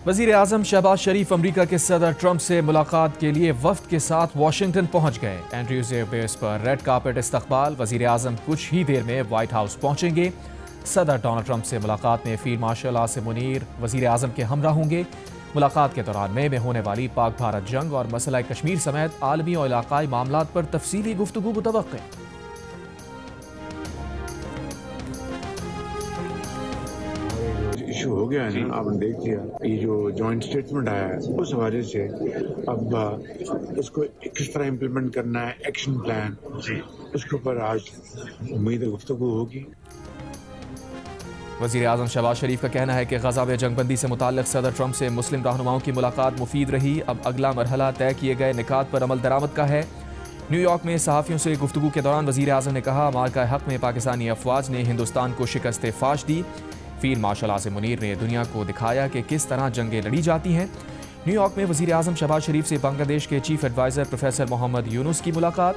वज़ीर आज़म शहबाज शरीफ अमरीका के सदर ट्रंप से मुलाकात के लिए वफ्द के साथ वाशिंगटन पहुंच गए। एंड्रयूज़ एयरबेस पर रेड कार्पेट इस्तकबाल। वज़ीर आज़म कुछ ही देर में व्हाइट हाउस पहुंचेंगे। सदर डोनाल्ड ट्रंप से मुलाकात में फील्ड मार्शल आसिम मुनीर वज़ीर आज़म के हमरा होंगे। मुलाकात के दौरान मई में होने वाली पाक भारत जंग और मसला कश्मीर समेत आलमी और इलाकाई मामलात पर तफसीली गुफ्तगू मुतवक्किल। इशू हो गया है ना, आपने देख लिया। ये जो जॉइंट स्टेटमेंट आया है उस हवाले से अब उसको किस तरह इम्प्लीमेंट करना है, एक्शन प्लान जी, उसके ऊपर आज उम्मीद है गुफ्तगू होगी। वज़ीर आज़म शहबाज शरीफ का कहना है कि गज़ा में जंगबंदी से मुताल्लिक़ सदर ट्रंप से मुस्लिम रहनुमाओं की मुलाकात मुफीद रही। अब अगला मरहला तय किए गए निकात पर अमल दरामद का है। न्यूयॉर्क में सहाफ़ियों से गुफ्तगू के दौरान वज़ीर आज़म ने कहा, मार्का हक़ में पाकिस्तानी अफवाज ने हिंदुस्तान को शिकस्त फाश दी। फील्ड मार्शल आसिम मुनीर ने दुनिया को दिखाया कि किस तरह जंगें लड़ी जाती हैं। न्यूयॉर्क में वज़ीर आज़म शहबाज शरीफ से बांग्लादेश के chief adviser professor Mohammad Yunus की मुलाकात।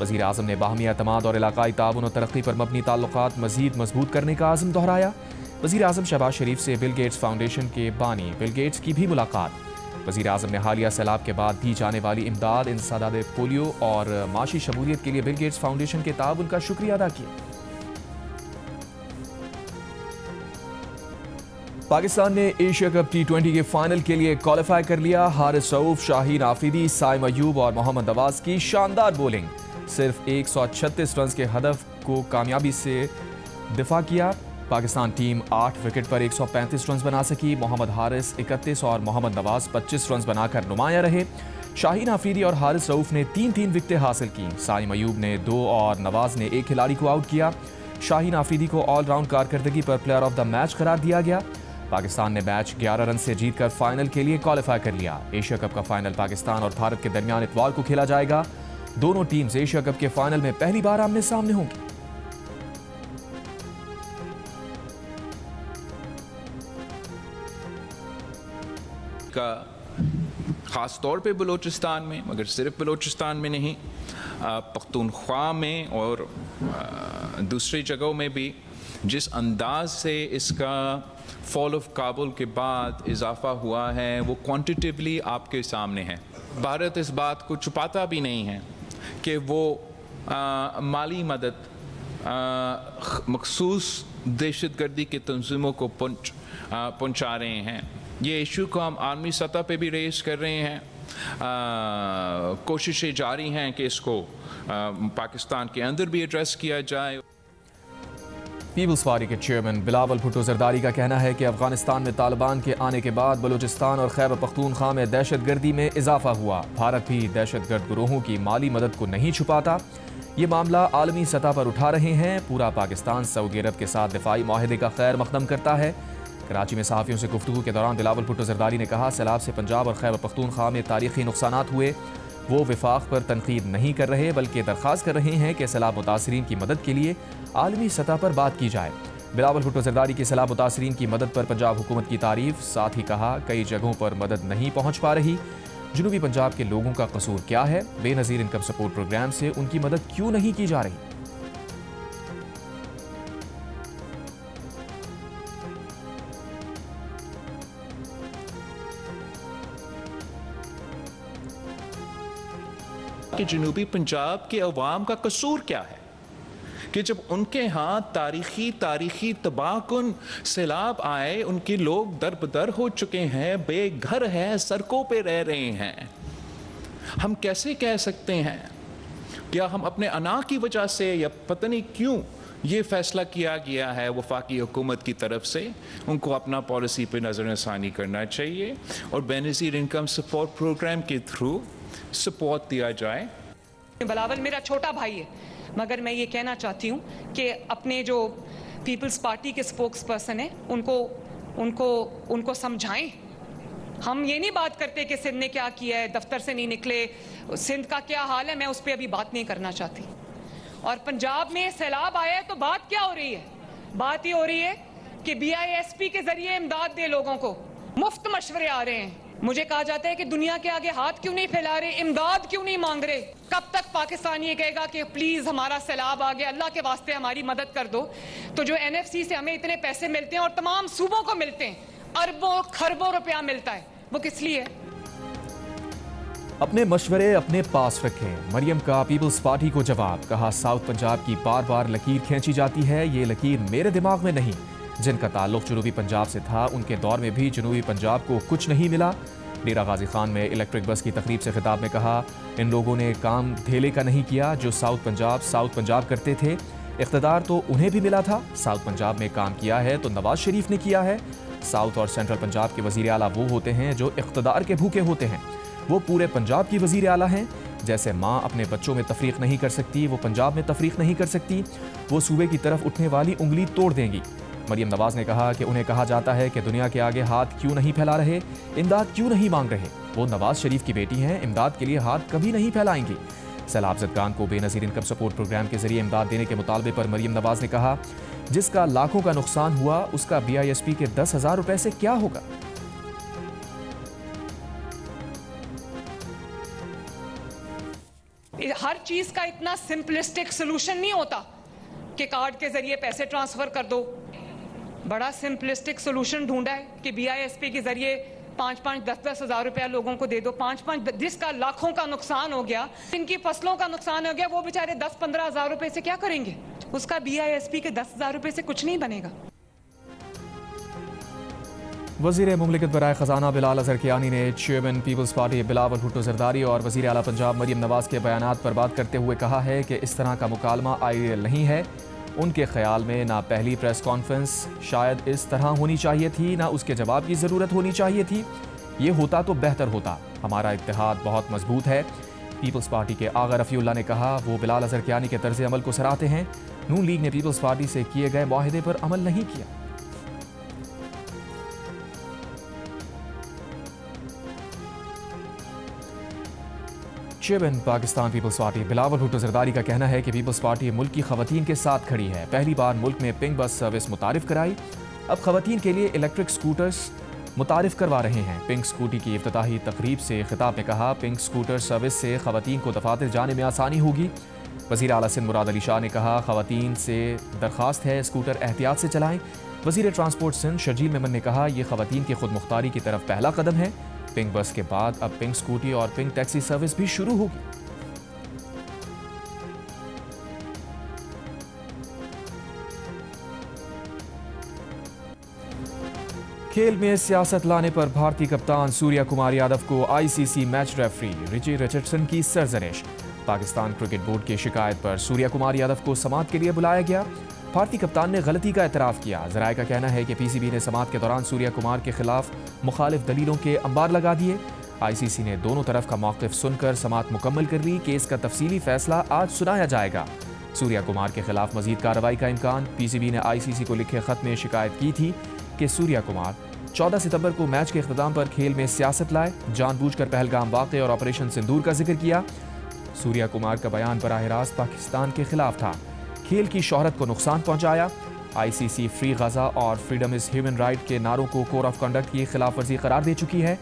वज़ीर आज़म ने बाहमी एतमाद और इलाकाई ताउन और तरक्की पर मबनी ताल्लुकात मज़ीद मजबूत करने का आज़म दोहराया। वज़ीर आज़म शहबाज शरीफ से बिल गेट्स फाउंडेशन के बानी बिल गेट्स की भी मुलाकात। वज़ीर आज़म ने हालिया सैलाब के बाद दी जाने वाली इमदाद, इंसदाद पोलियो और माशी शमूलियत के लिए बिल गेट्स फाउंडेशन के ताउन का शुक्रिया अदा किया। पाकिस्तान ने एशिया कप T20 के फाइनल के लिए क्वालिफाई कर लिया। हारिस रऊफ, शाहीन आफरीदी, साइम अयूब और मोहम्मद नवाज की शानदार बॉलिंग सिर्फ 136 रन के हदफ को कामयाबी से दिफा किया। पाकिस्तान टीम 8 विकेट पर 135 रन बना सकी। मोहम्मद हारिस 31 और मोहम्मद नवाज 25 रन बनाकर नुमाया रहे। शाहीन आफरीदी और हारिस रऊफ ने 3-3 विकेटें हासिल की। साइम अयूब ने 2 और नवाज ने 1 खिलाड़ी को आउट किया। शाहीन आफरीदी को ऑलराउंड कारकर्दगी पर प्लेयर ऑफ द मैच करार दिया गया। पाकिस्तान ने मैच 11 रन से जीतकर फाइनल के लिए क्वालिफाई कर लिया। एशिया कप का फाइनल पाकिस्तान और भारत के दरमियान इतवार को खेला जाएगा। दोनों टीम्स एशिया कप के फाइनल में पहली बार आमने सामने होंगी। का ख़ास तौर पे बलूचिस्तान में, मगर सिर्फ बलूचिस्तान में नहीं, पख्तूनख्वा में और दूसरी जगहों में भी जिस अंदाज से इसका फॉल ऑफ काबुल के बाद इजाफा हुआ है वो क्वांटिटिवली आपके सामने है। भारत इस बात को छुपाता भी नहीं है कि वो माली मदद मखसूस दहशतगर्दी के तंजीमों को पहुँचा रहे हैं। ये इशू को हम आलमी सतह पे भी रेस कर रहे हैं। कोशिशें जारी हैं कि इसको पाकिस्तान के अंदर भी एड्रेस किया जाए। पीपल्स पार्टी के चेयरमैन बिलावल भुट्टो जरदारी का कहना है कि अफगानिस्तान में तालिबान के आने के बाद बलूचिस्तान और खैबर पख्तूनख्वा में दहशतगर्दी में इजाफा हुआ। भारत भी दहशतगर्द गिरोहों की माली मदद को नहीं छुपाता। ये मामला आलमी सतह पर उठा रहे हैं। पूरा पाकिस्तान सऊदी अरब के साथ दिफाई माहिदे का खैर मकदम करता है। कराची में सहाफ़ियों से गुफ्तगू के दौरान बिलावल भुट्टो जरदारी ने कहा, सैलाब से पंजाब और खैबर पख्तूनख्वा में तारीखी नुकसानात हुए। वो विफाक पर तनकीद नहीं कर रहे बल्कि दरख्वास्त कर रहे हैं कि सैलाब मुतासरीन की मदद के लिए आलमी सतह पर बात की जाए। बिलावल भुट्टो जरदारी की सैलाब मुतासरीन की मदद पर पंजाब हुकूमत की तारीफ। साथ ही कहा, कई जगहों पर मदद नहीं पहुँच पा रही। जनूबी पंजाब के लोगों का कसूर क्या है? बेनज़ीर इनकम सपोर्ट प्रोग्राम से उनकी मदद क्यों नहीं की जा रही? कि जनूबी पंजाब के अवाम का कसूर क्या है कि जब उनके यहाँ तारीखी तबाहकुन सैलाब आए, उनके लोग दर-बदर हो चुके हैं, बेघर हैं, सड़कों पे रह रहे हैं। हम कैसे कह सकते हैं? क्या हम अपने अना की वजह से या पता नहीं क्यों ये फैसला किया गया है वफाकी हुकूमत की तरफ से, उनको अपना पॉलिसी पे नज़रसानी करना चाहिए और बेनज़ीर इनकम सपोर्ट प्रोग्राम के थ्रू सपोर्ट दिया जाए। बिलावल मेरा छोटा भाई है, मगर मैं ये कहना चाहती हूँ कि अपने जो पीपल्स पार्टी के स्पोक्स पर्सन हैं उनको समझाएं। हम ये नहीं बात करते कि सिंध ने क्या किया है, दफ्तर से नहीं निकले, सिंध का क्या हाल है, मैं उस पर अभी बात नहीं करना चाहती। और पंजाब में सैलाब आया है तो बात क्या हो रही है? बात ये हो रही है कि BISP के जरिए इमदाद दे, लोगों को मुफ्त मशवरे आ रहे हैं। मुझे कहा जाता है कि दुनिया के आगे हाथ क्यों नहीं फैला रहे, इमदाद क्यों नहीं मांग रहे? कब तक पाकिस्तान ये कहेगा कि प्लीज हमारा सैलाब आ गया, अल्लाह के वास्ते हमारी मदद कर दो? तो जो NFC से हमें इतने पैसे मिलते हैं और तमाम सूबों को मिलते हैं, अरबों खरबों रुपया मिलता है, वो किस लिए? अपने मशवरे अपने पास रखें, मरियम का पीपल्स पार्टी को जवाब। कहा, साउथ पंजाब की बार बार लकीर खींची जाती है, ये लकीर मेरे दिमाग में नहीं। जिनका ताल्लुक जनूबी पंजाब से था, उनके दौर में भी जनूबी पंजाब को कुछ नहीं मिला। डेरा गाजी खान में इलेक्ट्रिक बस की तकरीब से खिताब में कहा, इन लोगों ने काम धेले का नहीं किया जो साउथ पंजाब करते थे। इख्तिदार तो उन्हें भी मिला था। साउथ पंजाब में काम किया है तो नवाज शरीफ ने किया है। साउथ और सेंट्रल पंजाब के वजीर आला वो होते हैं जो इख्तिदार के भूखे होते हैं। वो पूरे पंजाब की वजीर आला हैं। जैसे माँ अपने बच्चों में तफरीक नहीं कर सकती, वो पंजाब में तफरीक नहीं कर सकती। वो सूबे की तरफ उठने वाली उंगली तोड़ देंगी। मरियम नवाज ने कहा कि उन्हें कहा जाता है कि दुनिया के आगे हाथ क्यों नहीं फैला रहे, इमदाद क्यों नहीं मांग रहे। वो नवाज शरीफ की बेटी हैं, इमदाद के लिए हाथ कभी नहीं फैलाएंगी। सैलाब ज़दगान को बेनज़ीर इनकम सपोर्ट प्रोग्राम के जरिए इमदाद देने के मुतालबे पर मरियम नवाज ने कहा, जिसका लाखों का नुकसान हुआ उसका BISP के 10,000 रुपए से क्या होगा। हर चीज का इतना सिंपलिस्टिक सोल्यूशन नहीं होता कि कार्ड के जरिए पैसे ट्रांसफर कर दो। बड़ा सिंपलिस्टिक सोल्यूशन ढूंढा है कि BISP के जरिए 5-5, 10-10 हज़ार रुपया लोगों को दे दो। 5-5 जिसका लाखों का नुकसान हो गया, इनकी फसलों का नुकसान हो गया, वो बेचारे 10-15 हज़ार रुपए से क्या करेंगे? उसका BISP के 10,000 रुपए से कुछ नहीं बनेगा। वज़ीर मुमलिकत बराए ख़जाना बिलाल अज़हर कियानी ने chairman Peoples Party Bilawal Bhutto Zardari और वज़ीर आला पंजाब मरियम नवाज के बयानात पर बात करते हुए कहा है कि इस तरह का मुकालमा आइडियल नहीं है। उनके ख्याल में ना पहली प्रेस कॉन्फ्रेंस शायद इस तरह होनी चाहिए थी, ना उसके जवाब की ज़रूरत होनी चाहिए थी। ये होता तो बेहतर होता। हमारा इत्तेहाद बहुत मजबूत है। पीपल्स पार्टी के आगा रफ़ीउल्लाह ने कहा, वो बिलाल अज़हर कियानी के तर्ज़ अमल को सराहते हैं। नून लीग ने पीपल्स पार्टी से किए गए मुआहदे पर अमल नहीं किया। Chairman Pakistan Peoples Party Bilawal Bhutto Zardari का कहना है कि पीपल्स पार्टी मुल्क की ख़वातीन के साथ खड़ी है। पहली बार मुल्क में पिंक बस सर्विस मुतारिफ कराई। अब ख़वातीन के लिए इलेक्ट्रिक स्कूटर्स मुतारिफ करवा रहे हैं। पिंक स्कूटी की इफ्तिताही तकरीब से खिताब में कहा, पिंक स्कूटर सर्विस से ख़वातीन को दफातर जाने में आसानी होगी। वज़ीर आला सिंध मुराद अली शाह ने कहा, ख़वातीन से दरख्वास्त है स्कूटर एहतियात से चलाएं। वज़ीर ट्रांसपोर्ट सिंध शर्जील मेमन ने कहा, यह ख़वातीन की खुद मुख्तारी की तरफ पहला कदम है। पिंक बस के बाद अब पिंक स्कूटी और पिंक टैक्सी सर्विस भी शुरू होगी। खेल में सियासत लाने पर भारतीय कप्तान सूर्या कुमार यादव को ICC match referee Richie Richardson की सरजनिश। पाकिस्तान क्रिकेट बोर्ड की शिकायत पर सूर्या कुमार यादव को समाअत के लिए बुलाया गया। भारतीय कप्तान ने गलती का एतराफ़ किया। ज़राए का कहना है कि PCB ने समाअत के दौरान सूर्या कुमार के खिलाफ मुखालिफ दलीलों के अंबार लगा दिए। ICC ने दोनों तरफ का मौक़िफ़ सुनकर समाअत मुकम्मल कर ली। केस का तफसीली फैसला आज सुनाया जाएगा। सूर्या कुमार के खिलाफ मजीद कार्रवाई का इम्कान। PCB ने ICC को लिखे खत में शिकायत की थी कि सूर्या कुमार 14 सितंबर को मैच के इख्तिताम पर खेल में सियासत लाए, जानबूझकर पहलगाम वाक़े और ऑपरेशन सिंदूर का जिक्र किया। सूर्या कुमार का बयान बराह रास्त पाकिस्तान के खिलाफ था, खेल की शोहरत को नुकसान पहुंचाया। ICC फ्री गजा और फ्रीडम इज ह्यूमन राइट के नारों को कोड ऑफ कंडक्ट की खिलाफ वर्जी करार दे चुकी है।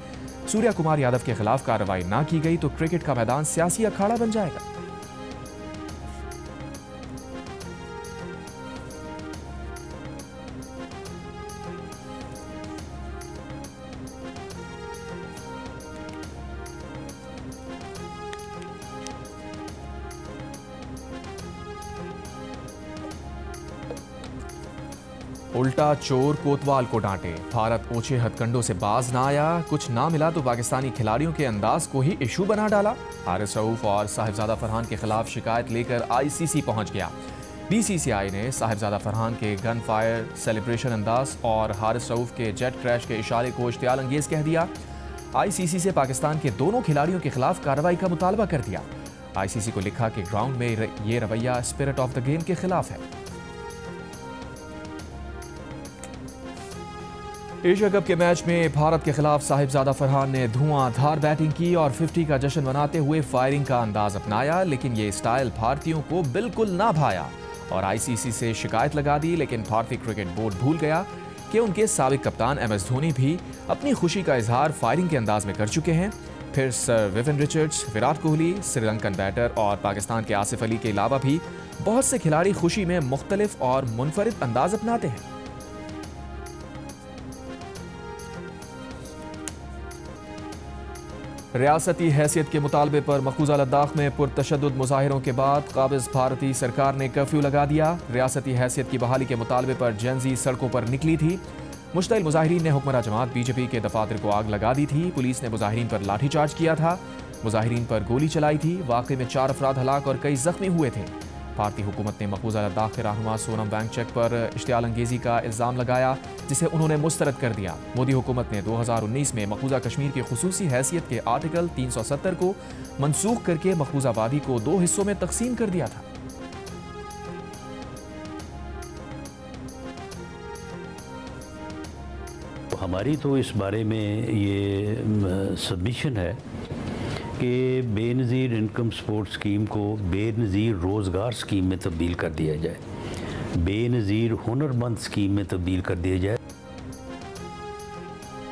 सूर्या कुमार यादव के खिलाफ कार्रवाई ना की गई तो क्रिकेट का मैदान सियासी अखाड़ा बन जाएगा। उल्टा चोर कोतवाल को डांटे, भारत ओछे हथकंडों से बाज ना आया। कुछ ना मिला तो पाकिस्तानी खिलाड़ियों के अंदाज को ही इशू बना डाला। हारिस रऊफ और साहिबजादा फरहान के खिलाफ शिकायत लेकर ICC पहुंच गया। BCCI ने साहिबजादा फरहान के गन फायर सेलिब्रेशन अंदाज और हारिस रऊफ के जेट क्रैश के इशारे को इश्तियाल अंगेज कह दिया। ICC से पाकिस्तान के दोनों खिलाड़ियों के खिलाफ कार्रवाई का मुतालबा कर दिया। ICC को लिखा कि ग्राउंड में ये रवैया स्पिरिट ऑफ द गेम के खिलाफ है। एशिया कप के मैच में भारत के खिलाफ साहिबजादा फरहान ने धुआंधार बैटिंग की और 50 का जश्न मनाते हुए फायरिंग का अंदाज अपनाया, लेकिन ये स्टाइल भारतीयों को बिल्कुल ना भाया और ICC से शिकायत लगा दी। लेकिन भारतीय क्रिकेट बोर्ड भूल गया कि उनके साबिक कप्तान MS धोनी भी अपनी खुशी का इजहार फायरिंग के अंदाज में कर चुके हैं। फिर sir Vivian Richards, Virat Kohli, Sri Lankan batter और पाकिस्तान के आसिफ अली के अलावा भी बहुत से खिलाड़ी खुशी में मुख्तलिफ और मुनफरिद अंदाज अपनाते हैं। रियासती हैसियत के मुतालबे पर मकबूजा लद्दाख में पुरतशद्दुद मुजाहिरों के बाद काबिज भारतीय सरकार ने कर्फ्यू लगा दिया। रियासती हैसियत की बहाली के मुतालबे पर जेनजी सड़कों पर निकली थी। मुश्तइल मुजाहिरीन ने हुक्मरान जमात बीजेपी के दफातर को आग लगा दी थी। पुलिस ने मुजाहिरीन पर लाठीचार्ज किया था, मुजाहिरीन पर गोली चलाई थी। वाक़े में 4 अफराद हलाक और कई जख्मी हुए थे। भारतीय हुकूमत ने मकबूजा लद्दाख के रहनुमा सोनम वांगचुक पर इश्तियाल अंगेजी का इल्ज़ाम लगाया, जिसे उन्होंने मुस्तरद कर दिया। मोदी हुकूमत ने 2019 में मकबूजा कश्मीर की खुसूसी हैसियत के आर्टिकल 370 को मनसूख करके मकबूजा वादी को 2 हिस्सों में तकसीम कर दिया था। हमारी तो इस बारे में ये सबमिशन है कि बेनज़ीर इनकम सपोर्ट स्कीम को बेनज़ीर रोज़गार स्कीम में तब्दील कर दिया जाए, बेनज़ीर हुनरमंद स्कीम में तब्दील कर दिया जाए।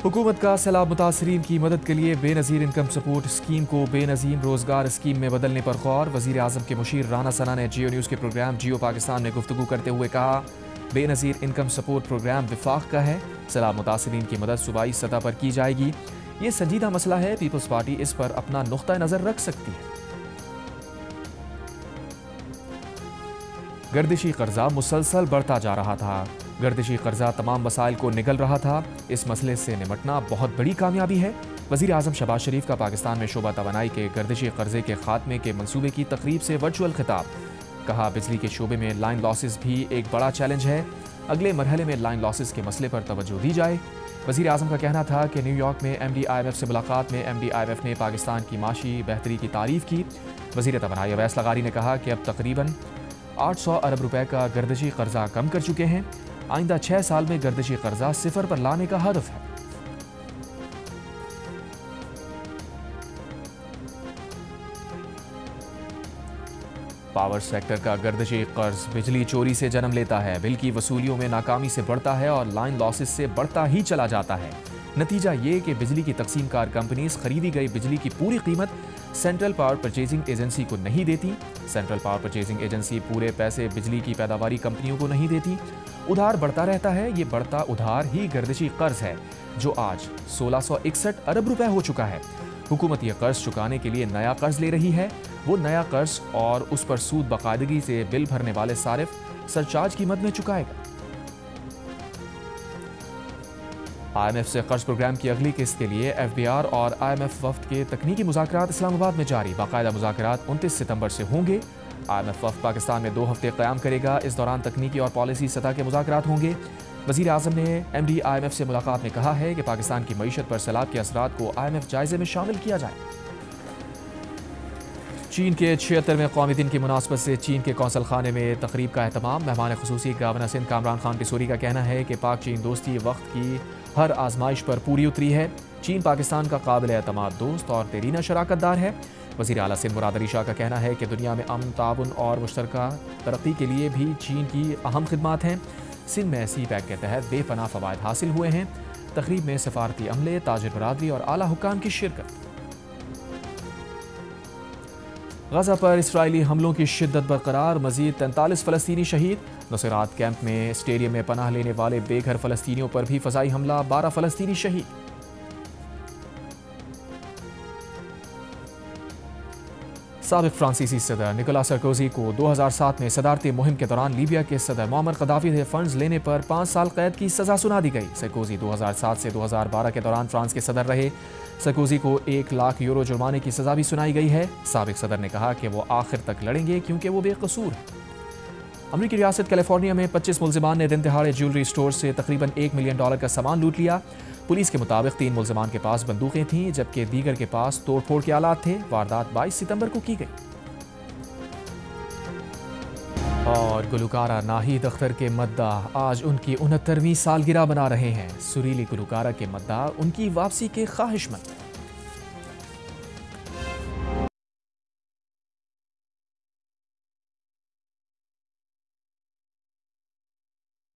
हुकूमत का सैलाब मुतासरीन की मदद के लिए बेनज़ीर इनकम सपोर्ट स्कीम को बेनज़ीर रोज़गार स्कीम में बदलने पर गौर। वज़ीर आज़म के मुशीर राना सना ने जियो न्यूज़ के प्रोग्राम जियो पाकिस्तान में गुफ्तगू करते हुए कहा, बेनज़ीर इनकम सपोर्ट प्रोग्राम विफाक का है, सैलाब मुतासरीन की मदद सूबाई सतह पर की जाएगी। ये संजीदा मसला है, पीपल्स पार्टी इस पर अपना नुक्ता नज़र रख सकती है। गर्दिशी कर्जा मुसलसल बढ़ता जा रहा था। गर्दिशी कर्जा तमाम मसाइल को निगल रहा था। इस मसले से निपटना बहुत बड़ी कामयाबी है। वज़ीर आज़म शहबाज शरीफ का पाकिस्तान में शोबा तवानाई के गर्दिशी कर्जे के खात्मे के मंसूबे की तकरीब से वर्चुअल खिताब। कहा, बिजली के शोबे में लाइन लॉसेस भी एक बड़ा चैलेंज है। अगले मरहले में लाइन लॉसेस के मसले पर तवज्जो दी जाए। वज़ीर आज़म का कहना था कि न्यूयॉर्क में MD IMF से मुलाकात में MD IMF ने पाकिस्तान की माशी बेहतरी की तारीफ़ की। वज़ीर तवानाई अवैस लगारी ने कहा कि अब तकरीबन 800 अरब रुपए का गर्दिशी कर्जा कम कर चुके हैं। आइंदा 6 साल में गर्दिशी कर्जा 0 पर लाने का हदफ है। पावर सेक्टर का गर्दिशी कर्ज बिजली चोरी से जन्म लेता है, बिल की वसूलियों में नाकामी से बढ़ता है और लाइन लॉसेस से बढ़ता ही चला जाता है। नतीजा ये कि बिजली की तकसीमकार कंपनीज खरीदी गई बिजली की पूरी कीमत सेंट्रल पावर परचेजिंग एजेंसी को नहीं देती। सेंट्रल पावर परचेजिंग एजेंसी पूरे पैसे बिजली की पैदावारी कंपनियों को नहीं देती। उधार बढ़ता रहता है। ये बढ़ता उधार ही गर्दिशी कर्ज है, जो आज 1661 अरब रुपए हो चुका है। हुकूमत यह कर्ज चुकाने के लिए नया कर्ज ले रही है। वो नया कर्ज और उस पर सूद बाकायदगी से बिल भरने वाले सारिफ सरचार्ज की मद में चुकाएगा। IMF से कर्ज प्रोग्राम की अगली किस्त के लिए FBR और IMF वफ्द के तकनीकी मुज़ाकरात इस्लामाबाद में जारी। बाकायदा मुज़ाकरात 29 सितंबर से होंगे। IMF वफ्द पाकिस्तान में 2 हफ्ते क़याम करेगा। इस दौरान तकनीकी और पॉलिसी सतह के मुज़ाकरात होंगे। वज़ीर आज़म ने MD IMF से मुलाकात में कहा है कि पाकिस्तान की मईशत पर सैलाब के असरात को IMF जायजे में शामिल किया जाए। चीन के 76वें कौमी दिन की मुनासबत से चीन के कौंसल खाने में तकरीब का एहतमाम। मेहमान खुसूसी गवर्नर सिंध कामरान खान पिसोरी का कहना है कि पाक चीन दोस्ती वक्त की हर आजमाइश पर पूरी उतरी है। चीन पाकिस्तान का काबिल एतमाद दोस्त और देरीना शराकतदार है। वज़ीर आला सिंध मुराद अली शाह का कहना है कि दुनिया में अमन, ताउन और मुश्तरका तरक्की के लिए भी चीन की अहम खिदमात हैं। सिंध में CPEC के तहत बेपनाह फ़वायद हासिल हुए हैं। तकरीब में सफारती अमले, ताजिर बरादरी और आला हुक्काम की शिरकत। गजा पर इसराइली हमलों की शिद्दत बरकरार, मजीद 43 फ़लस्तीनी शहीद। नुसरात कैंप में स्टेडियम में पनाह लेने वाले बेघर फ़लस्तीनियों पर भी फ़ज़ाई हमला, 12 फ़लस्तीनी शहीद। साबिक़ फ्रांसीसी सदर निकोला सरकोजी को 2007 में सदारती मुहिम के दौरान लीबिया के सदर मोअम्मर क़द्दाफ़ी से फंड्स लेने पर 5 साल कैद की सज़ा सुना दी गई। सरकोजी 2007 से 2012 के दौरान फ्रांस के सदर रहे। सरकोजी को 1 लाख यूरो जुर्माने की सज़ा भी सुनाई गई है। साबिक़ सदर ने कहा कि वो आखिर तक लड़ेंगे क्योंकि वो बेकसूर है। अमरीकी रियासत कैलिफोर्निया में 25 मुलज़िमान ने दिन दहाड़े ज्वेलरी स्टोर से तकरीबन $1 मिलियन का सामान लूट लिया। पुलिस के मुताबिक 3 मुलज़िमान के पास बंदूकें थीं, जबकि दीगर के पास तोड़फोड़ के आलात थे। वारदात 22 सितंबर को की गई। और गुलकारा नाहिद अख्तर के मद्दाह आज उनकी 69वीं सालगिरह मना रहे हैं। सुरीली गुलकारा के मद्दाह उनकी वापसी के ख्वाहिशमंद।